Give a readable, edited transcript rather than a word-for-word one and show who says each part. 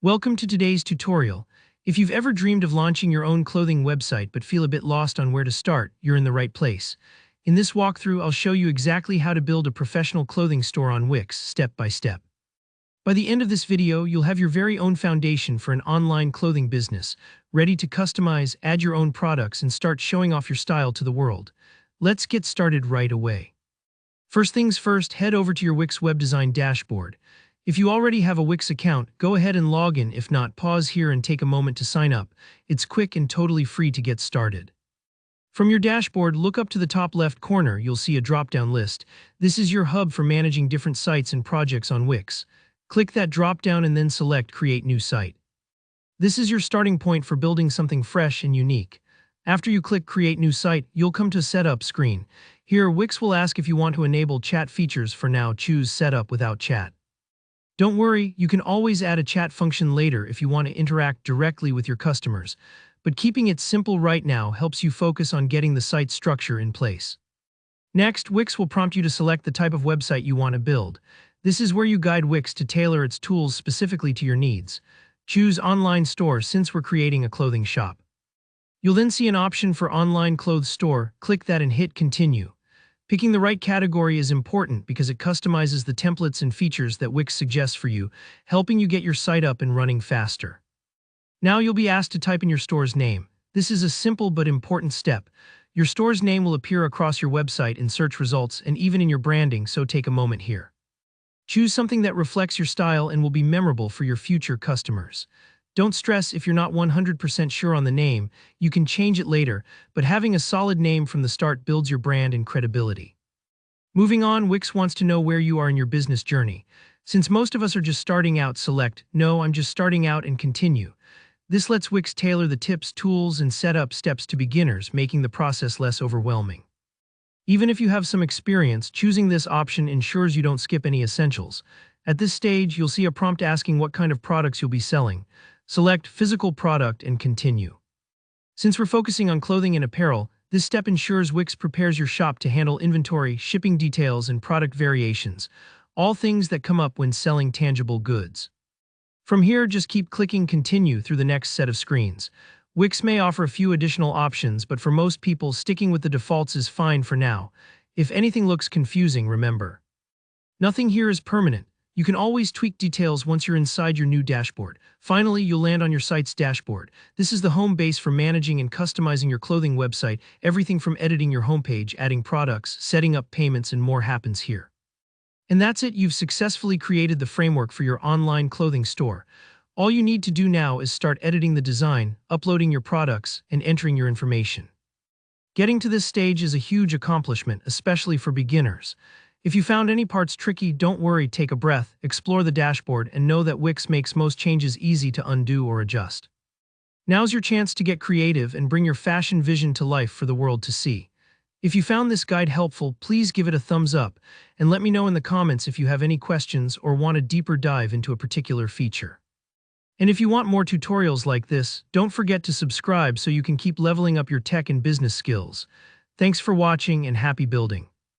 Speaker 1: Welcome to today's tutorial. If you've ever dreamed of launching your own clothing website but feel a bit lost on where to start, you're in the right place. In this walkthrough, I'll show you exactly how to build a professional clothing store on Wix, step by step. By the end of this video, you'll have your very own foundation for an online clothing business, ready to customize, add your own products, and start showing off your style to the world. Let's get started right away. First things first, head over to your Wix web design dashboard. If you already have a Wix account, go ahead and log in. If not, pause here and take a moment to sign up. It's quick and totally free to get started. From your dashboard, look up to the top left corner. You'll see a drop-down list. This is your hub for managing different sites and projects on Wix. Click that drop-down and then select Create New Site. This is your starting point for building something fresh and unique. After you click Create New Site, you'll come to Setup screen. Here, Wix will ask if you want to enable chat features. For now, choose Setup without chat. Don't worry, you can always add a chat function later if you want to interact directly with your customers, but keeping it simple right now helps you focus on getting the site structure in place. Next, Wix will prompt you to select the type of website you want to build. This is where you guide Wix to tailor its tools specifically to your needs. Choose Online Store since we're creating a clothing shop. You'll then see an option for Online Clothes Store. Click that and hit Continue. Picking the right category is important because it customizes the templates and features that Wix suggests for you, helping you get your site up and running faster. Now you'll be asked to type in your store's name. This is a simple but important step. Your store's name will appear across your website in search results and even in your branding, so take a moment here. Choose something that reflects your style and will be memorable for your future customers. Don't stress if you're not 100% sure on the name. You can change it later, but having a solid name from the start builds your brand and credibility. Moving on, Wix wants to know where you are in your business journey. Since most of us are just starting out, select No, I'm just starting out and continue. This lets Wix tailor the tips, tools, and setup steps to beginners, making the process less overwhelming. Even if you have some experience, choosing this option ensures you don't skip any essentials. At this stage, you'll see a prompt asking what kind of products you'll be selling. Select Physical Product and continue. Since we're focusing on clothing and apparel, this step ensures Wix prepares your shop to handle inventory, shipping details, and product variations, all things that come up when selling tangible goods. From here, just keep clicking Continue through the next set of screens. Wix may offer a few additional options, but for most people, sticking with the defaults is fine for now. If anything looks confusing, remember, nothing here is permanent. You can always tweak details once you're inside your new dashboard. Finally, you'll land on your site's dashboard. This is the home base for managing and customizing your clothing website. Everything from editing your homepage, adding products, setting up payments, and more happens here. And that's it. You've successfully created the framework for your online clothing store. All you need to do now is start editing the design, uploading your products, and entering your information. Getting to this stage is a huge accomplishment, especially for beginners. If you found any parts tricky, don't worry, take a breath, explore the dashboard, and know that Wix makes most changes easy to undo or adjust. Now's your chance to get creative and bring your fashion vision to life for the world to see. If you found this guide helpful, please give it a thumbs up, and let me know in the comments if you have any questions or want a deeper dive into a particular feature. And if you want more tutorials like this, don't forget to subscribe so you can keep leveling up your tech and business skills. Thanks for watching and happy building.